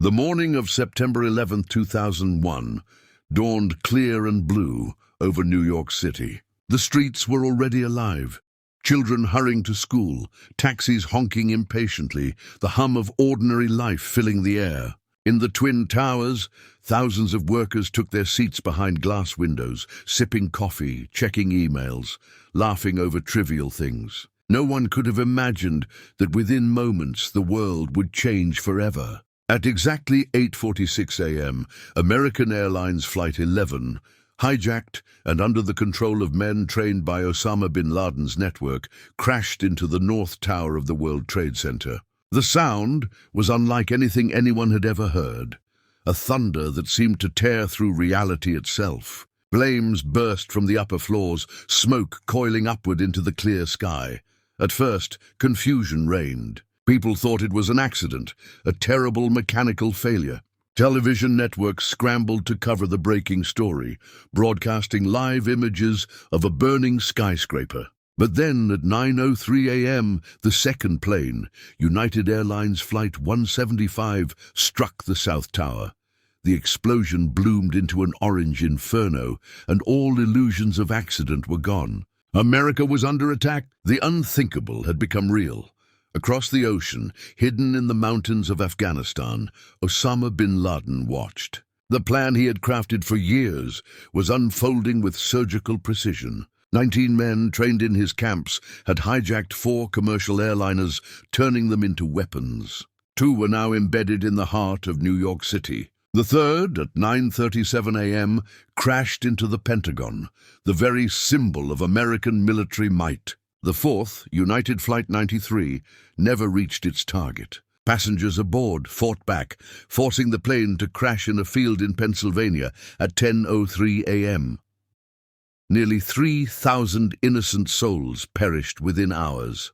The morning of September 11, 2001, dawned clear and blue over New York City. The streets were already alive. Children hurrying to school, taxis honking impatiently, the hum of ordinary life filling the air. In the Twin Towers, thousands of workers took their seats behind glass windows, sipping coffee, checking emails, laughing over trivial things. No one could have imagined that within moments the world would change forever. At exactly 8:46 a.m., American Airlines Flight 11, hijacked and under the control of men trained by Osama bin Laden's network, crashed into the North Tower of the World Trade Center. The sound was unlike anything anyone had ever heard, a thunder that seemed to tear through reality itself. Flames burst from the upper floors, smoke coiling upward into the clear sky. At first, confusion reigned. People thought it was an accident, a terrible mechanical failure. Television networks scrambled to cover the breaking story, broadcasting live images of a burning skyscraper. But then, at 9:03 a.m., the second plane, United Airlines Flight 175, struck the South Tower. The explosion bloomed into an orange inferno, and all illusions of accident were gone. America was under attack. The unthinkable had become real. Across the ocean, hidden in the mountains of Afghanistan, Osama bin Laden watched. The plan he had crafted for years was unfolding with surgical precision. 19 men trained in his camps had hijacked 4 commercial airliners, turning them into weapons. 2 were now embedded in the heart of New York City. The third, at 9:37 a.m., crashed into the Pentagon, the very symbol of American military might. The fourth, United Flight 93, never reached its target. Passengers aboard fought back, forcing the plane to crash in a field in Pennsylvania at 10:03 a.m. Nearly 3,000 innocent souls perished within hours.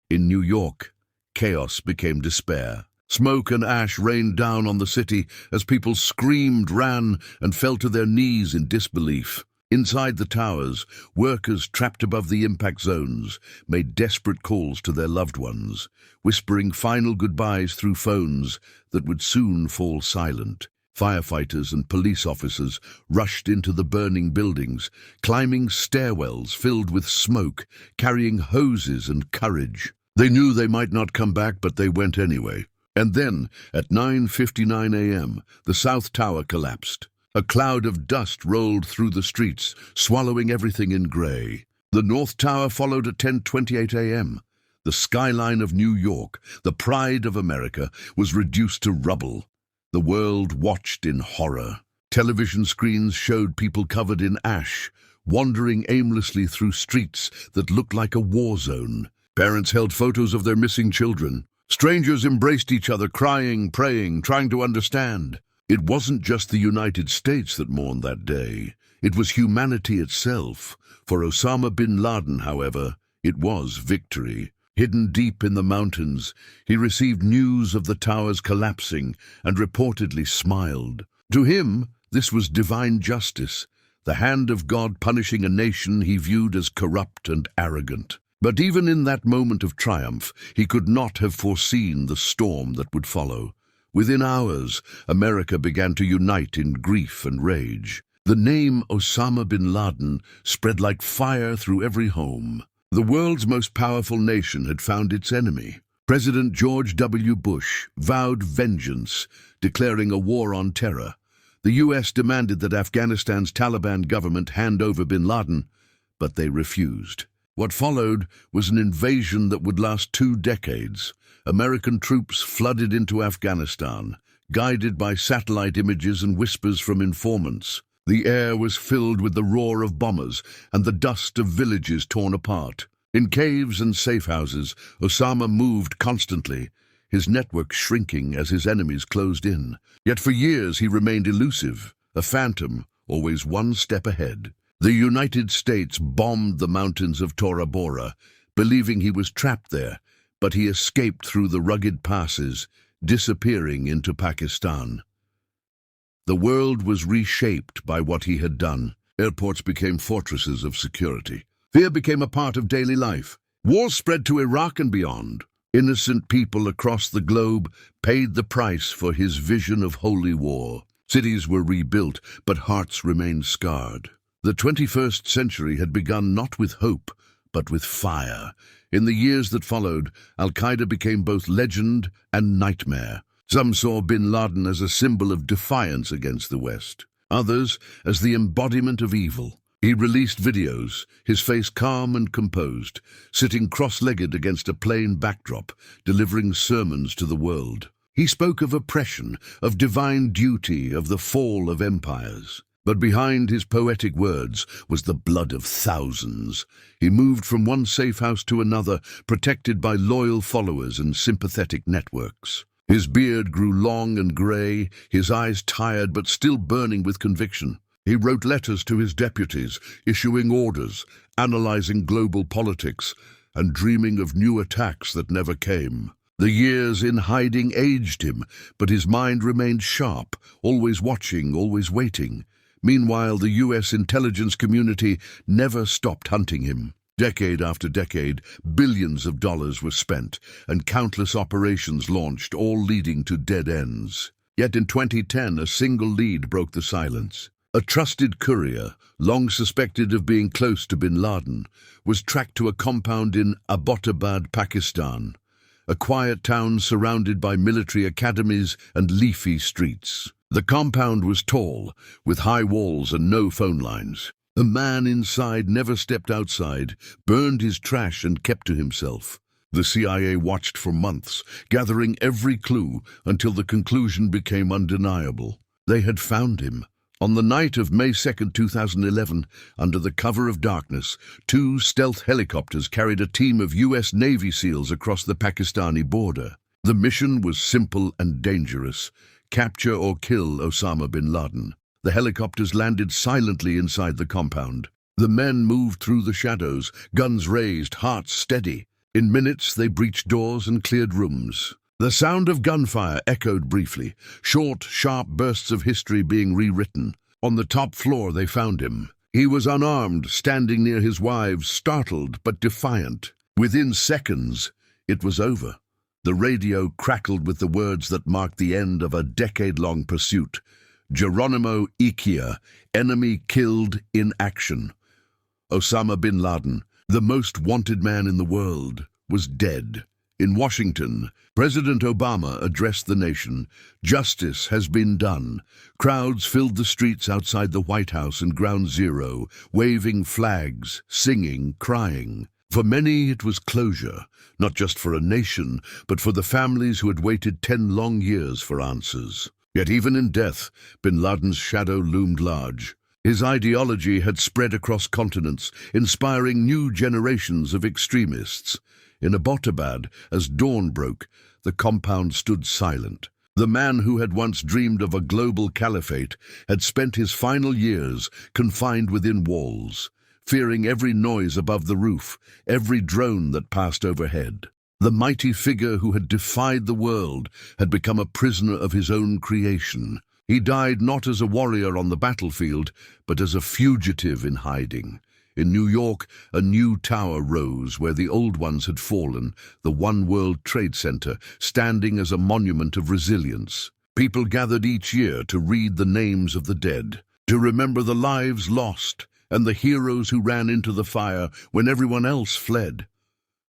In New York, chaos became despair. Smoke and ash rained down on the city as people screamed, ran, and fell to their knees in disbelief. Inside the towers, workers trapped above the impact zones made desperate calls to their loved ones, whispering final goodbyes through phones that would soon fall silent. Firefighters and police officers rushed into the burning buildings, climbing stairwells filled with smoke, carrying hoses and courage. They knew they might not come back, but they went anyway. And then, at 9:59 a.m., the South Tower collapsed. A cloud of dust rolled through the streets, swallowing everything in grey. The North Tower followed at 10:28 a.m. The skyline of New York, the pride of America, was reduced to rubble. The world watched in horror. Television screens showed people covered in ash, wandering aimlessly through streets that looked like a war zone. Parents held photos of their missing children. Strangers embraced each other, crying, praying, trying to understand. It wasn't just the United States that mourned that day. It was humanity itself. For Osama bin Laden, however, it was victory. Hidden deep in the mountains, he received news of the towers collapsing and reportedly smiled. To him, this was divine justice, the hand of God punishing a nation he viewed as corrupt and arrogant. But even in that moment of triumph, he could not have foreseen the storm that would follow. Within hours, America began to unite in grief and rage. The name Osama bin Laden spread like fire through every home. The world's most powerful nation had found its enemy. President George W. Bush vowed vengeance, declaring a war on terror. The U.S. demanded that Afghanistan's Taliban government hand over bin Laden, but they refused. What followed was an invasion that would last 2 decades. American troops flooded into Afghanistan, guided by satellite images and whispers from informants. The air was filled with the roar of bombers and the dust of villages torn apart. In caves and safe houses, Osama moved constantly, his network shrinking as his enemies closed in. Yet for years he remained elusive, a phantom, always one step ahead. The United States bombed the mountains of Tora Bora, believing he was trapped there, but he escaped through the rugged passes, disappearing into Pakistan. The world was reshaped by what he had done. Airports became fortresses of security. Fear became a part of daily life. War spread to Iraq and beyond. Innocent people across the globe paid the price for his vision of holy war. Cities were rebuilt, but hearts remained scarred. The 21st century had begun not with hope, but with fire. In the years that followed, Al-Qaeda became both legend and nightmare. Some saw bin Laden as a symbol of defiance against the West, others as the embodiment of evil. He released videos, his face calm and composed, sitting cross-legged against a plain backdrop, delivering sermons to the world. He spoke of oppression, of divine duty, of the fall of empires. But behind his poetic words was the blood of thousands. He moved from one safe house to another, protected by loyal followers and sympathetic networks. His beard grew long and grey, his eyes tired but still burning with conviction. He wrote letters to his deputies, issuing orders, analyzing global politics, and dreaming of new attacks that never came. The years in hiding aged him, but his mind remained sharp, always watching, always waiting. Meanwhile, the U.S. intelligence community never stopped hunting him. Decade after decade, billions of dollars were spent, and countless operations launched, all leading to dead ends. Yet in 2010, a single lead broke the silence. A trusted courier, long suspected of being close to bin Laden, was tracked to a compound in Abbottabad, Pakistan, a quiet town surrounded by military academies and leafy streets. The compound was tall, with high walls and no phone lines. The man inside never stepped outside, burned his trash and kept to himself. The CIA watched for months, gathering every clue until the conclusion became undeniable. They had found him. On the night of May 2, 2011, under the cover of darkness, 2 stealth helicopters carried a team of U.S. Navy SEALs across the Pakistani border. The mission was simple and dangerous: capture or kill Osama bin Laden. The helicopters landed silently inside the compound. The men moved through the shadows, guns raised, hearts steady. In minutes, they breached doors and cleared rooms. The sound of gunfire echoed briefly, short, sharp bursts of history being rewritten. On the top floor, they found him. He was unarmed, standing near his wives, startled but defiant. Within seconds, it was over. The radio crackled with the words that marked the end of a decade-long pursuit. Geronimo Iquia, enemy killed in action. Osama bin Laden, the most wanted man in the world, was dead. In Washington, President Obama addressed the nation. Justice has been done. Crowds filled the streets outside the White House and Ground Zero, waving flags, singing, crying. For many, it was closure, not just for a nation, but for the families who had waited 10 long years for answers. Yet even in death, bin Laden's shadow loomed large. His ideology had spread across continents, inspiring new generations of extremists. In Abbottabad, as dawn broke, the compound stood silent. The man who had once dreamed of a global caliphate had spent his final years confined within walls, fearing every noise above the roof, every drone that passed overhead. The mighty figure who had defied the world had become a prisoner of his own creation. He died not as a warrior on the battlefield, but as a fugitive in hiding. In New York, a new tower rose where the old ones had fallen, the One World Trade Center, standing as a monument of resilience. People gathered each year to read the names of the dead, to remember the lives lost and the heroes who ran into the fire when everyone else fled.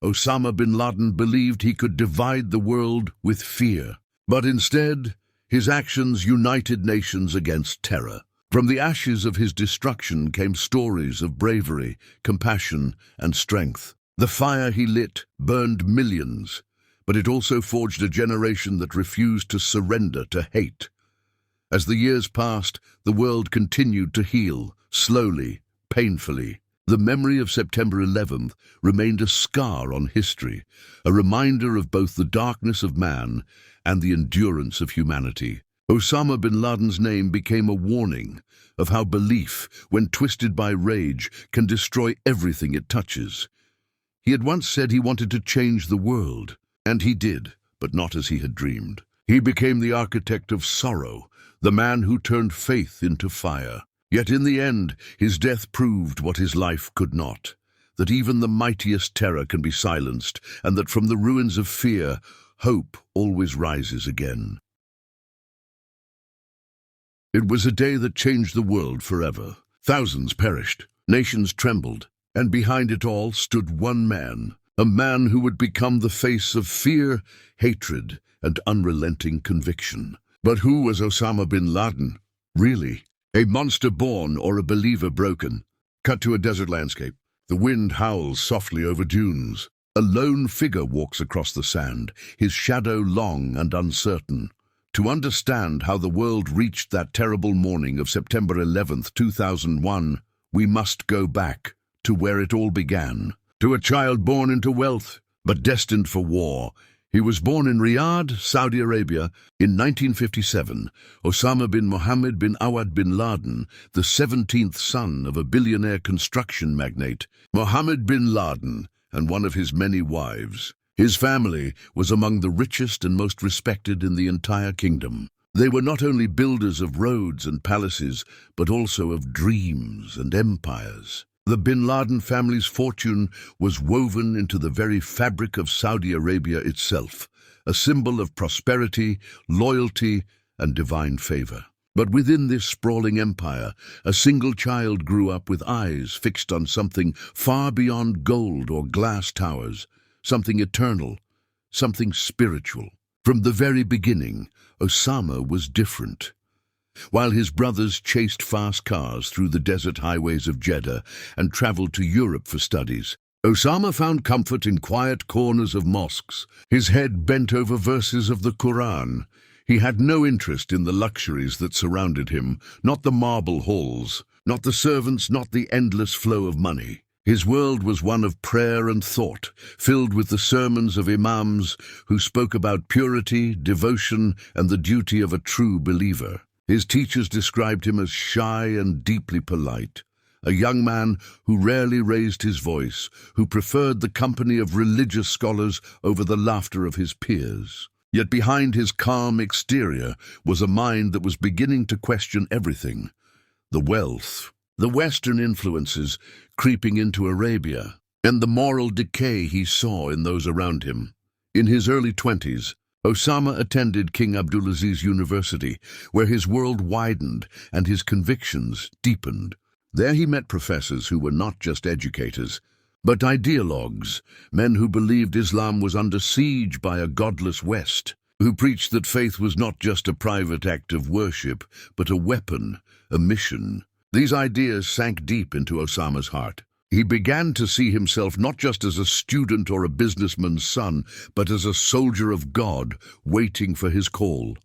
Osama bin Laden believed he could divide the world with fear, but instead, his actions united nations against terror. From the ashes of his destruction came stories of bravery, compassion, and strength. The fire he lit burned millions, but it also forged a generation that refused to surrender to hate. As the years passed, the world continued to heal, slowly, painfully. The memory of September 11th remained a scar on history, a reminder of both the darkness of man and the endurance of humanity. Osama bin Laden's name became a warning of how belief, when twisted by rage, can destroy everything it touches. He had once said he wanted to change the world, and he did, but not as he had dreamed. He became the architect of sorrow, the man who turned faith into fire. Yet in the end, his death proved what his life could not. that even the mightiest terror can be silenced, and that from the ruins of fear, hope always rises again. It was a day that changed the world forever. Thousands perished, nations trembled, and behind it all stood one man, a man who would become the face of fear, hatred, and unrelenting conviction. But who was Osama bin Laden? Really? A monster born or a believer broken? Cut to a desert landscape. The wind howls softly over dunes. A lone figure walks across the sand, his shadow long and uncertain. To understand how the world reached that terrible morning of September 11th, 2001, we must go back to where it all began. To a child born into wealth, but destined for war. He was born in Riyadh, Saudi Arabia, in 1957. Osama bin Mohammed bin Awad bin Laden, the 17th son of a billionaire construction magnate, Mohammed bin Laden, and one of his many wives. His family was among the richest and most respected in the entire kingdom. They were not only builders of roads and palaces, but also of dreams and empires. The bin Laden family's fortune was woven into the very fabric of Saudi Arabia itself, a symbol of prosperity, loyalty, and divine favor. But within this sprawling empire, a single child grew up with eyes fixed on something far beyond gold or glass towers, something eternal, something spiritual. From the very beginning, Osama was different. While his brothers chased fast cars through the desert highways of Jeddah and traveled to Europe for studies, Osama found comfort in quiet corners of mosques, his head bent over verses of the Quran. He had no interest in the luxuries that surrounded him, not the marble halls, not the servants, not the endless flow of money. His world was one of prayer and thought, filled with the sermons of imams who spoke about purity, devotion, and the duty of a true believer. His teachers described him as shy and deeply polite, a young man who rarely raised his voice, who preferred the company of religious scholars over the laughter of his peers. Yet behind his calm exterior was a mind that was beginning to question everything: the wealth, the Western influences creeping into Arabia, and the moral decay he saw in those around him. In his early 20s, Osama attended King Abdulaziz University, where his world widened and his convictions deepened. There he met professors who were not just educators, but ideologues, men who believed Islam was under siege by a godless West, who preached that faith was not just a private act of worship, but a weapon, a mission. These ideas sank deep into Osama's heart. He began to see himself not just as a student or a businessman's son, but as a soldier of God waiting for his call.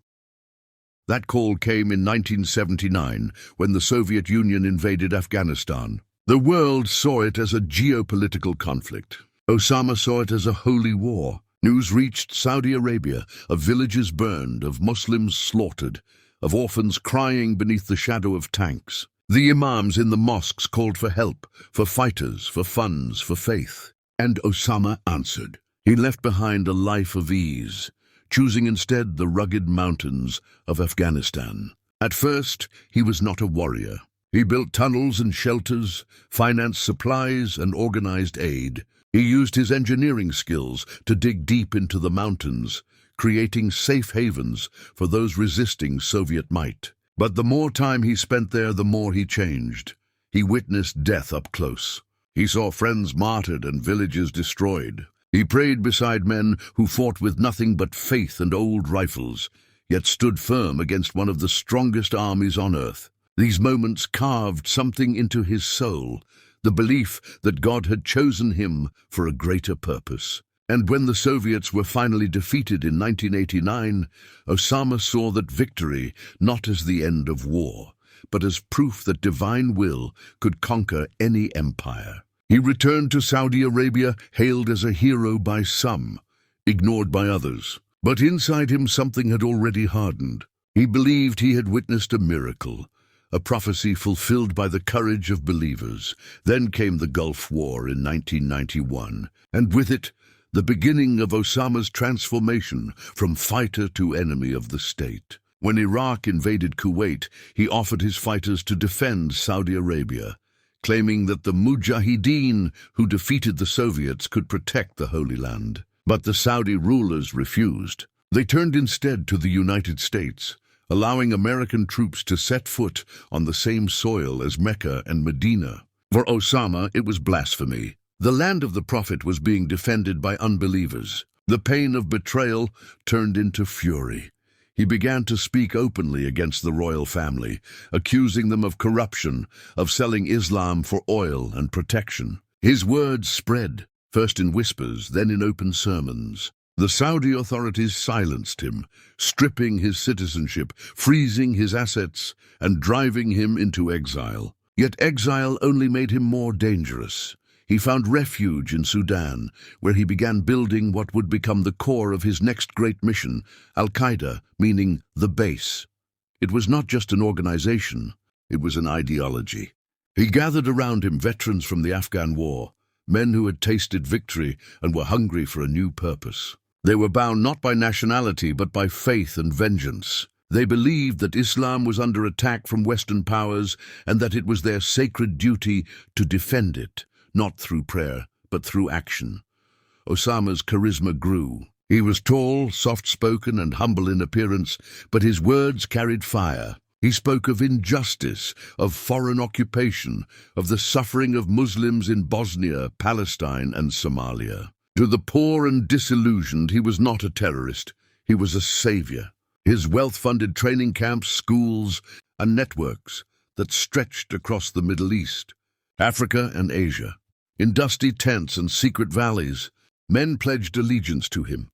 That call came in 1979, when the Soviet Union invaded Afghanistan. The world saw it as a geopolitical conflict. Osama saw it as a holy war. News reached Saudi Arabia of villages burned, of Muslims slaughtered, of orphans crying beneath the shadow of tanks. The imams in the mosques called for help, for fighters, for funds, for faith. And Osama answered. He left behind a life of ease, choosing instead the rugged mountains of Afghanistan. At first, he was not a warrior. He built tunnels and shelters, financed supplies and organized aid. He used his engineering skills to dig deep into the mountains, creating safe havens for those resisting Soviet might. But the more time he spent there, the more he changed. He witnessed death up close. He saw friends martyred and villages destroyed. He prayed beside men who fought with nothing but faith and old rifles, yet stood firm against one of the strongest armies on earth. These moments carved something into his soul, the belief that God had chosen him for a greater purpose. And when the Soviets were finally defeated in 1989, Osama saw that victory not as the end of war, but as proof that divine will could conquer any empire. He returned to Saudi Arabia, hailed as a hero by some, ignored by others. But inside him something had already hardened. He believed he had witnessed a miracle, a prophecy fulfilled by the courage of believers. Then came the Gulf War in 1991, and with it, the beginning of Osama's transformation from fighter to enemy of the state. When Iraq invaded Kuwait, he offered his fighters to defend Saudi Arabia, claiming that the Mujahideen who defeated the Soviets could protect the Holy Land. But the Saudi rulers refused. They turned instead to the United States, allowing American troops to set foot on the same soil as Mecca and Medina. For Osama, it was blasphemy. The land of the Prophet was being defended by unbelievers. The pain of betrayal turned into fury. He began to speak openly against the royal family, accusing them of corruption, of selling Islam for oil and protection. His words spread, first in whispers, then in open sermons. The Saudi authorities silenced him, stripping his citizenship, freezing his assets, and driving him into exile. Yet exile only made him more dangerous. He found refuge in Sudan, where he began building what would become the core of his next great mission, Al-Qaeda, meaning the base. It was not just an organization, it was an ideology. He gathered around him veterans from the Afghan War, men who had tasted victory and were hungry for a new purpose. They were bound not by nationality but by faith and vengeance. They believed that Islam was under attack from Western powers and that it was their sacred duty to defend it, not through prayer, but through action. Osama's charisma grew. He was tall, soft-spoken, and humble in appearance, but his words carried fire. He spoke of injustice, of foreign occupation, of the suffering of Muslims in Bosnia, Palestine, and Somalia. To the poor and disillusioned, he was not a terrorist. He was a savior. His wealth funded training camps, schools, and networks that stretched across the Middle East, Africa, and Asia. In dusty tents and secret valleys, men pledged allegiance to him,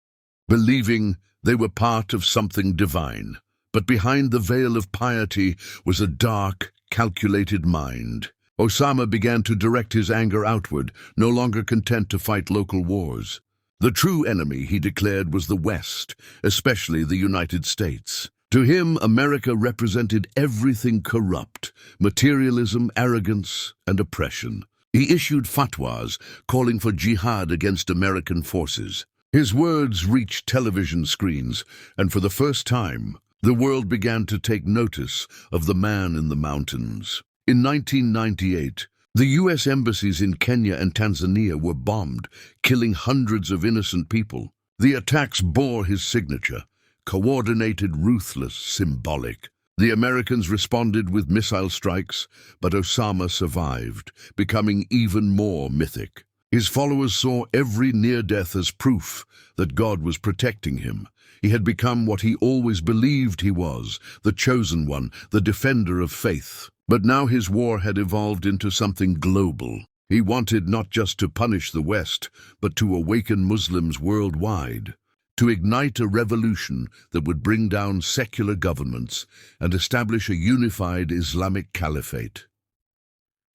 believing they were part of something divine. But behind the veil of piety was a dark, calculated mind. Osama began to direct his anger outward, no longer content to fight local wars. The true enemy, he declared, was the West, especially the United States. To him, America represented everything corrupt: materialism, arrogance, and oppression. He issued fatwas calling for jihad against American forces. His words reached television screens, and for the first time, the world began to take notice of the man in the mountains. In 1998, the U.S. embassies in Kenya and Tanzania were bombed, killing hundreds of innocent people. The attacks bore his signature: coordinated, ruthless, symbolic. The Americans responded with missile strikes, but Osama survived, becoming even more mythic. His followers saw every near-death as proof that God was protecting him. He had become what he always believed he was, the chosen one, the defender of faith. But now his war had evolved into something global. He wanted not just to punish the West, but to awaken Muslims worldwide, to ignite a revolution that would bring down secular governments and establish a unified Islamic caliphate.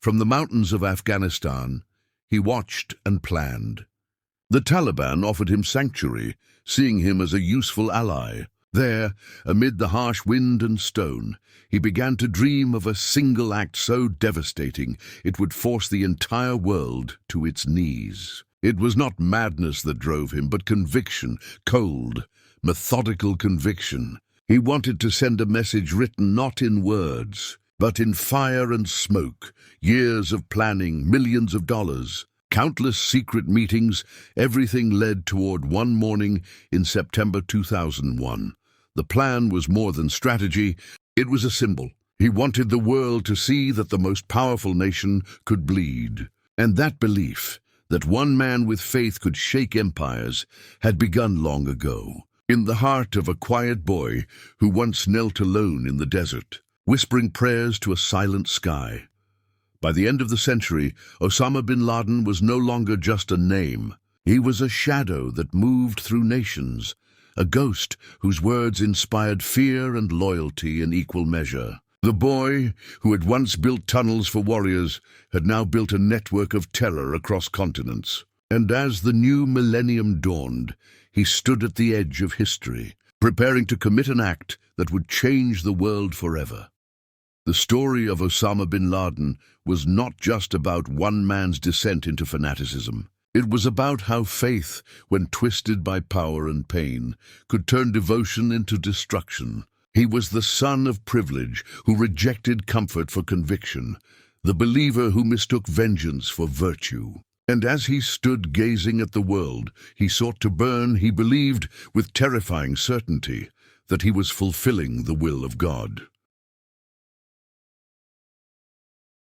From the mountains of Afghanistan, he watched and planned. The Taliban offered him sanctuary, seeing him as a useful ally. There, amid the harsh wind and stone, he began to dream of a single act so devastating it would force the entire world to its knees. It was not madness that drove him, but conviction, cold, methodical conviction. He wanted to send a message written not in words, but in fire and smoke. Years of planning, millions of dollars, countless secret meetings, everything led toward one morning in September 2001. The plan was more than strategy, it was a symbol. He wanted the world to see that the most powerful nation could bleed. And that belief, that one man with faith could shake empires, had begun long ago, in the heart of a quiet boy who once knelt alone in the desert, whispering prayers to a silent sky. By the end of the century, Osama bin Laden was no longer just a name. He was a shadow that moved through nations, a ghost whose words inspired fear and loyalty in equal measure. The boy, who had once built tunnels for warriors, had now built a network of terror across continents. And as the new millennium dawned, he stood at the edge of history, preparing to commit an act that would change the world forever. The story of Osama bin Laden was not just about one man's descent into fanaticism. It was about how faith, when twisted by power and pain, could turn devotion into destruction. He was the son of privilege who rejected comfort for conviction, the believer who mistook vengeance for virtue. And as he stood gazing at the world he sought to burn, he believed with terrifying certainty that he was fulfilling the will of God.